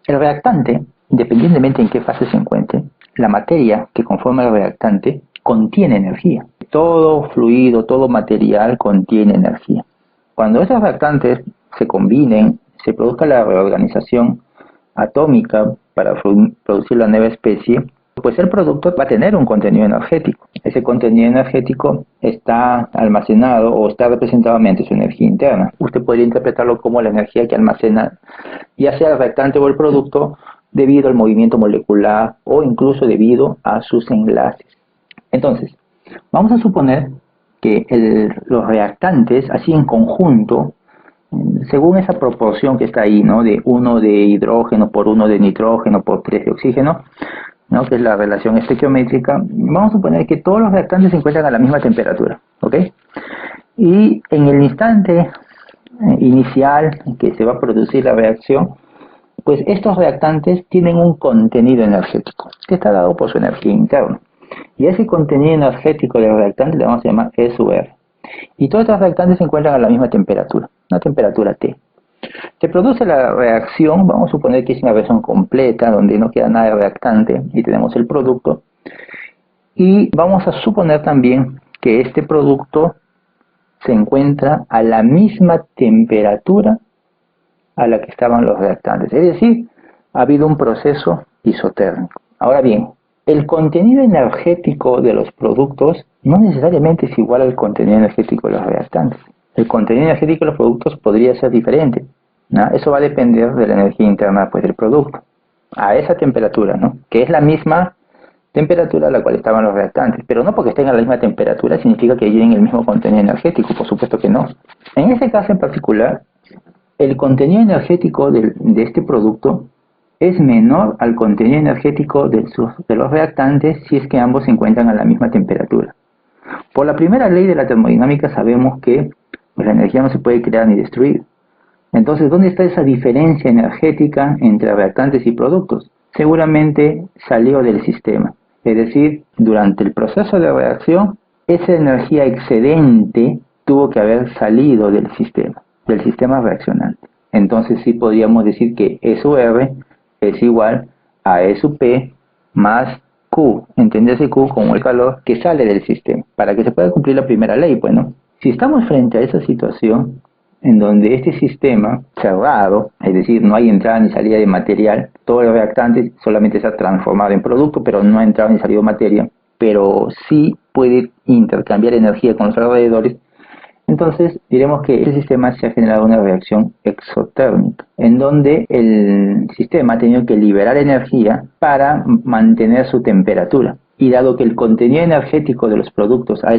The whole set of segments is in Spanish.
El reactante, independientemente en qué fase se encuentre, la materia que conforma el reactante contiene energía. Todo fluido, todo material contiene energía. Cuando estos reactantes se combinen, se produzca la reorganización atómica para producir la nueva especie, pues el producto va a tener un contenido energético. Ese contenido energético está almacenado o está representado mediante su energía interna. Usted podría interpretarlo como la energía que almacena ya sea el reactante o el producto debido al movimiento molecular o incluso debido a sus enlaces. Entonces, vamos a suponer que los reactantes, así en conjunto, según esa proporción que está ahí, ¿no? De 1 de hidrógeno por 1 de nitrógeno por 3 de oxígeno, ¿no? Que es la relación estequiométrica, vamos a suponer que todos los reactantes se encuentran a la misma temperatura, ¿ok? Y en el instante inicial en que se va a producir la reacción, pues estos reactantes tienen un contenido energético que está dado por su energía interna. Y ese contenido energético del reactante le vamos a llamar SUR. Y todos estos reactantes se encuentran a la misma temperatura, una temperatura T. Se produce la reacción, vamos a suponer que es una reacción completa, donde no queda nada de reactante y tenemos el producto. Y vamos a suponer también que este producto se encuentra a la misma temperatura a la que estaban los reactantes. Es decir, ha habido un proceso isotérmico. Ahora bien, el contenido energético de los productos no necesariamente es igual al contenido energético de los reactantes. El contenido energético de los productos podría ser diferente, ¿no? Eso va a depender de la energía interna, pues, del producto, a esa temperatura, ¿no? Que es la misma temperatura a la cual estaban los reactantes. Pero no porque estén a la misma temperatura significa que lleven el mismo contenido energético, por supuesto que no. En ese caso en particular, el contenido energético de este producto es menor al contenido energético de los reactantes si es que ambos se encuentran a la misma temperatura. Por la primera ley de la termodinámica sabemos que la energía no se puede crear ni destruir. Entonces, ¿dónde está esa diferencia energética entre reactantes y productos? Seguramente salió del sistema. Es decir, durante el proceso de reacción, esa energía excedente tuvo que haber salido del sistema reaccionante. Entonces sí podríamos decir que SUR es igual a SUP más Q, entenderse Q como el calor que sale del sistema, para que se pueda cumplir la primera ley, pues, ¿no? Si estamos frente a esa situación en donde este sistema cerrado, es decir, no hay entrada ni salida de material, todo el reactante solamente se ha transformado en producto, pero no ha entrado ni salido materia, pero sí puede intercambiar energía con los alrededores. Entonces diremos que el sistema se ha generado una reacción exotérmica, en donde el sistema ha tenido que liberar energía para mantener su temperatura. Y dado que el contenido energético de los productos a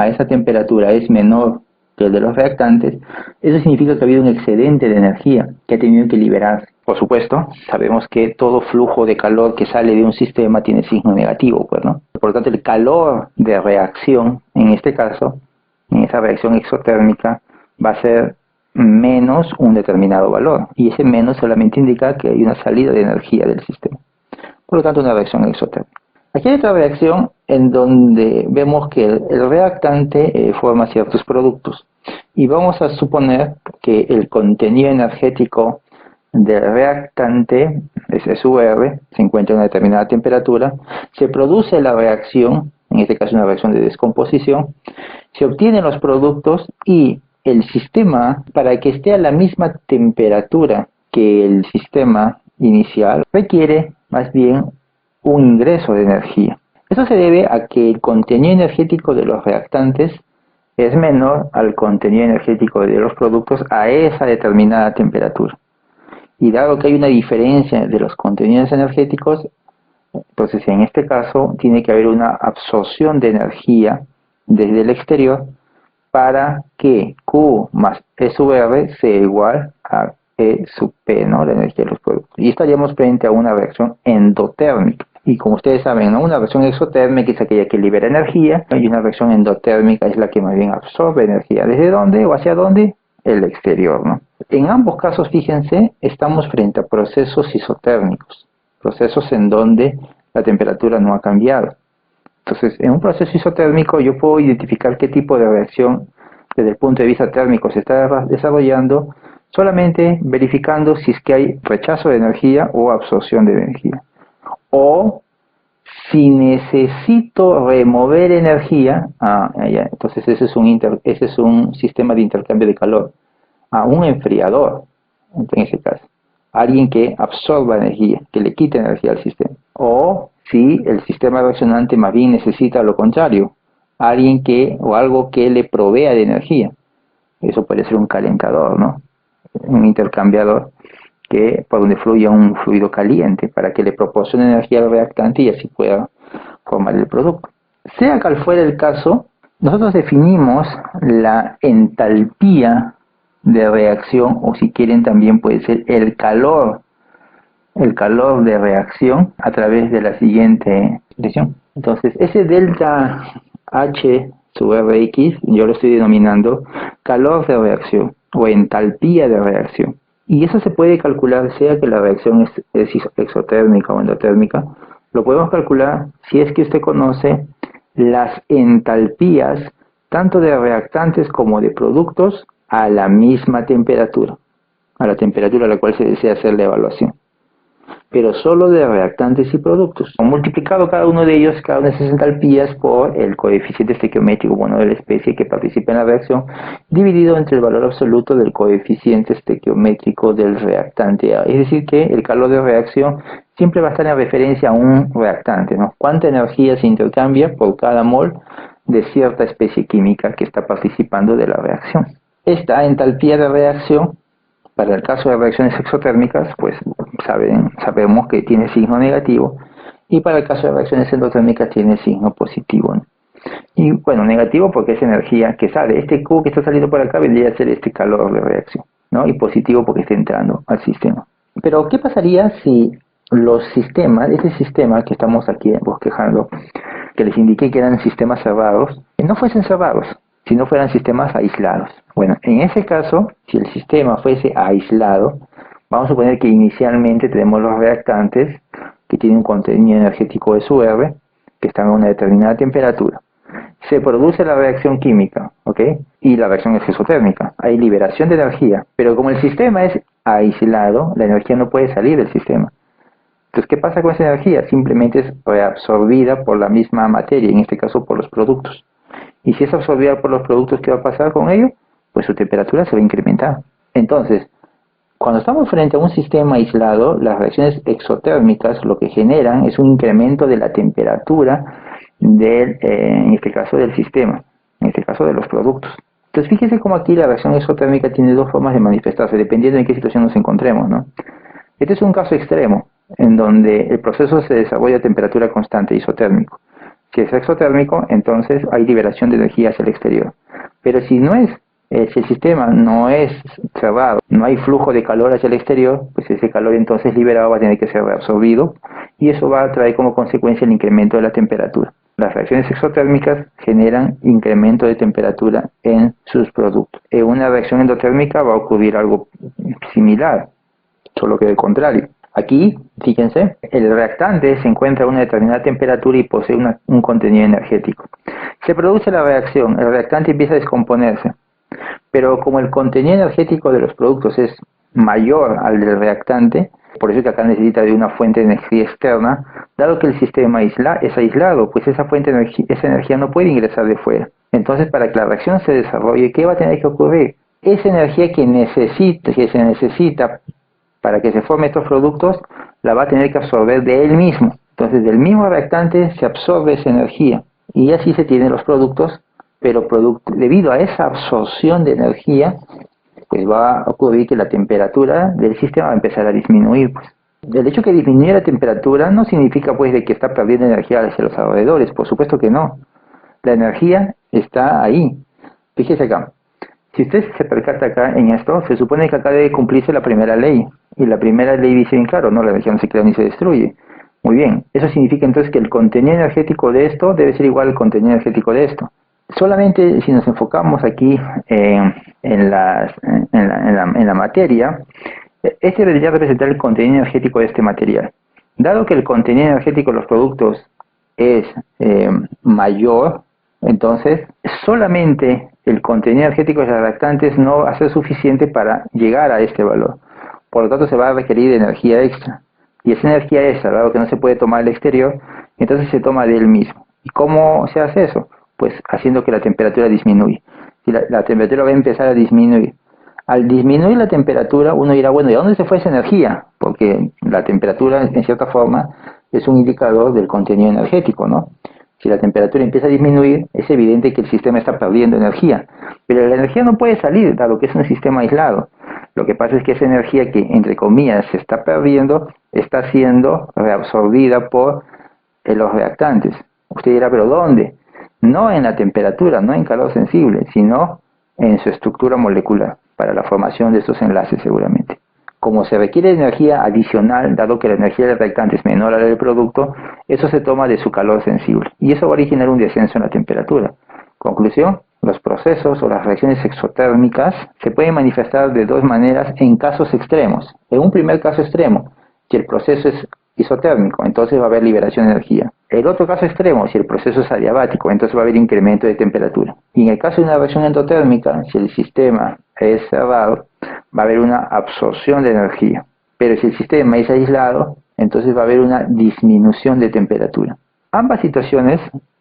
esa temperatura es menor que el de los reactantes, eso significa que ha habido un excedente de energía que ha tenido que liberarse. Por supuesto, sabemos que todo flujo de calor que sale de un sistema tiene signo negativo, pues, ¿no? Por lo tanto, el calor de reacción, en este caso, en esa reacción exotérmica, va a ser menos un determinado valor. Y ese menos solamente indica que hay una salida de energía del sistema. Por lo tanto, una reacción exotérmica. Aquí hay otra reacción en donde vemos que el reactante forma ciertos productos. Y vamos a suponer que el contenido energético del reactante, ese SUR, se encuentra a una determinada temperatura, se produce la reacción, en este caso una reacción de descomposición, se obtienen los productos y el sistema, para que esté a la misma temperatura que el sistema inicial, requiere más bien un ingreso de energía. Eso se debe a que el contenido energético de los reactantes es menor al contenido energético de los productos a esa determinada temperatura. Y dado que hay una diferencia de los contenidos energéticos, entonces en este caso tiene que haber una absorción de energía desde el exterior para que Q más E sub R sea igual a E sub P, ¿no? La energía de los productos. Y estaríamos frente a una reacción endotérmica. Y como ustedes saben, ¿no? Una reacción exotérmica es aquella que libera energía, ¿no? Y una reacción endotérmica es la que más bien absorbe energía. ¿Desde dónde o hacia dónde? El exterior, ¿no? En ambos casos, fíjense, estamos frente a procesos isotérmicos, procesos en donde la temperatura no ha cambiado. Entonces, en un proceso isotérmico yo puedo identificar qué tipo de reacción desde el punto de vista térmico se está desarrollando solamente verificando si es que hay rechazo de energía o absorción de energía. O si necesito remover energía, entonces ese es un sistema de intercambio de calor. Un enfriador, en ese caso. Alguien que absorba energía, que le quite energía al sistema. O si el sistema reaccionante más bien necesita lo contrario, o algo que le provea de energía. Eso puede ser un calentador, ¿no? Un intercambiador por donde fluya un fluido caliente para que le proporcione energía al reactante y así pueda formar el producto. Sea cual fuera el caso, nosotros definimos la entalpía de reacción, o si quieren también puede ser el calor de reacción a través de la siguiente expresión. Entonces, ese delta H sub Rx, yo lo estoy denominando calor de reacción o entalpía de reacción. Y eso se puede calcular, sea que la reacción es exotérmica o endotérmica, lo podemos calcular si es que usted conoce las entalpías tanto de reactantes como de productos a la misma temperatura, a la temperatura a la cual se desea hacer la evaluación, pero solo de reactantes y productos. Multiplicado cada uno de ellos, cada una de esas entalpías, por el coeficiente estequiométrico, de la especie que participa en la reacción, dividido entre el valor absoluto del coeficiente estequiométrico del reactante A. Es decir, que el calor de reacción siempre va a estar en referencia a un reactante, ¿no? ¿Cuánta energía se intercambia por cada mol de cierta especie química que está participando de la reacción? Esta entalpía de reacción, para el caso de reacciones exotérmicas, pues sabemos que tiene signo negativo, y para el caso de reacciones endotérmicas tiene signo positivo, ¿no? Y bueno, negativo porque es energía que sale. Este Q que está saliendo por acá vendría a ser este calor de reacción, ¿no? Y positivo porque está entrando al sistema. Pero, ¿qué pasaría si los sistemas, ese sistema que estamos aquí bosquejando, que les indiqué que eran sistemas cerrados, no fuesen cerrados, sino fueran sistemas aislados? Bueno, en ese caso, si el sistema fuese aislado, vamos a suponer que inicialmente tenemos los reactantes que tienen un contenido energético de su R, que están a una determinada temperatura. Se produce la reacción química, ¿ok? Y la reacción es exotérmica. Hay liberación de energía, pero como el sistema es aislado, la energía no puede salir del sistema. Entonces, ¿qué pasa con esa energía? Simplemente es reabsorbida por la misma materia, en este caso por los productos. Y si es absorbida por los productos, ¿qué va a pasar con ello? Pues su temperatura se va a incrementar. Entonces, cuando estamos frente a un sistema aislado, las reacciones exotérmicas lo que generan es un incremento de la temperatura en este caso del sistema, en este caso de los productos. Entonces, fíjese cómo aquí la reacción exotérmica tiene dos formas de manifestarse, dependiendo en qué situación nos encontremos, ¿no? Este es un caso extremo, en donde el proceso se desarrolla a temperatura constante, isotérmico. Si es exotérmico, entonces hay liberación de energía hacia el exterior. Pero si el sistema no es cerrado, no hay flujo de calor hacia el exterior, pues ese calor entonces liberado va a tener que ser reabsorbido, y eso va a traer como consecuencia el incremento de la temperatura. Las reacciones exotérmicas generan incremento de temperatura en sus productos. En una reacción endotérmica va a ocurrir algo similar, solo que de contrario. Aquí, fíjense, el reactante se encuentra a una determinada temperatura y posee un contenido energético. Se produce la reacción, el reactante empieza a descomponerse, pero como el contenido energético de los productos es mayor al del reactante, por eso que acá necesita de una fuente de energía externa, dado que el sistema es aislado, pues esa energía no puede ingresar de fuera. Entonces, para que la reacción se desarrolle, ¿qué va a tener que ocurrir? Esa energía que se necesita para que se formen estos productos, la va a tener que absorber de él mismo. Entonces, del mismo reactante se absorbe esa energía, y así se tienen los productos, pero debido a esa absorción de energía, pues va a ocurrir que la temperatura del sistema va a empezar a disminuir, pues. El hecho que disminuya la temperatura no significa pues de que está perdiendo energía hacia los alrededores, por supuesto que no. La energía está ahí. Fíjese acá. Si usted se percata acá en esto, se supone que acá debe cumplirse la primera ley. Y la primera ley dice bien claro, no, la energía no se crea ni se destruye. Muy bien, eso significa entonces que el contenido energético de esto debe ser igual al contenido energético de esto. Solamente si nos enfocamos aquí en la materia, este debería representar el contenido energético de este material. Dado que el contenido energético de los productos es mayor, entonces solamente el contenido energético de los reactantes no va a ser suficiente para llegar a este valor. Por lo tanto, se va a requerir energía extra. Y esa energía extra, dado que no se puede tomar del exterior, entonces se toma del mismo. ¿Y cómo se hace eso? Pues haciendo que la temperatura disminuya. Si la temperatura va a empezar a disminuir. Al disminuir la temperatura, uno dirá, bueno, ¿y a dónde se fue esa energía? Porque la temperatura, en cierta forma, es un indicador del contenido energético, ¿no? Si la temperatura empieza a disminuir, es evidente que el sistema está perdiendo energía. Pero la energía no puede salir, dado que es un sistema aislado. Lo que pasa es que esa energía que, entre comillas, se está perdiendo, está siendo reabsorbida por los reactantes. Usted dirá, ¿pero dónde? No en la temperatura, no en calor sensible, sino en su estructura molecular, para la formación de estos enlaces seguramente. Como se requiere energía adicional, dado que la energía del reactante es menor a la del producto, eso se toma de su calor sensible, y eso va a originar un descenso en la temperatura. Conclusión, los procesos o las reacciones exotérmicas se pueden manifestar de dos maneras en casos extremos. En un primer caso extremo, si el proceso es isotérmico, entonces va a haber liberación de energía. El otro caso extremo, si el proceso es adiabático, entonces va a haber incremento de temperatura. Y en el caso de una reacción endotérmica, si el sistema es cerrado, va a haber una absorción de energía. Pero si el sistema es aislado, entonces va a haber una disminución de temperatura. Ambas situaciones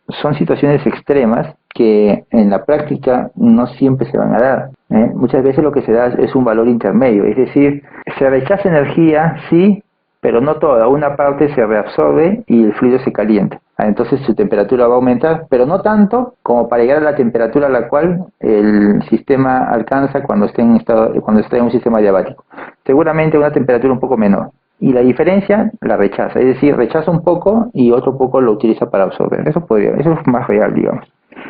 son situaciones extremas que en la práctica no siempre se van a dar. Muchas veces lo que se da es un valor intermedio, es decir, se rechaza energía, sí, pero no toda. Una parte se reabsorbe y el fluido se calienta. Entonces su temperatura va a aumentar, pero no tanto como para llegar a la temperatura a la cual el sistema alcanza cuando está en un sistema diabático. Seguramente una temperatura un poco menor. Y la diferencia la rechaza, es decir, rechaza un poco y otro poco lo utiliza para absorber. Eso es más real, digamos.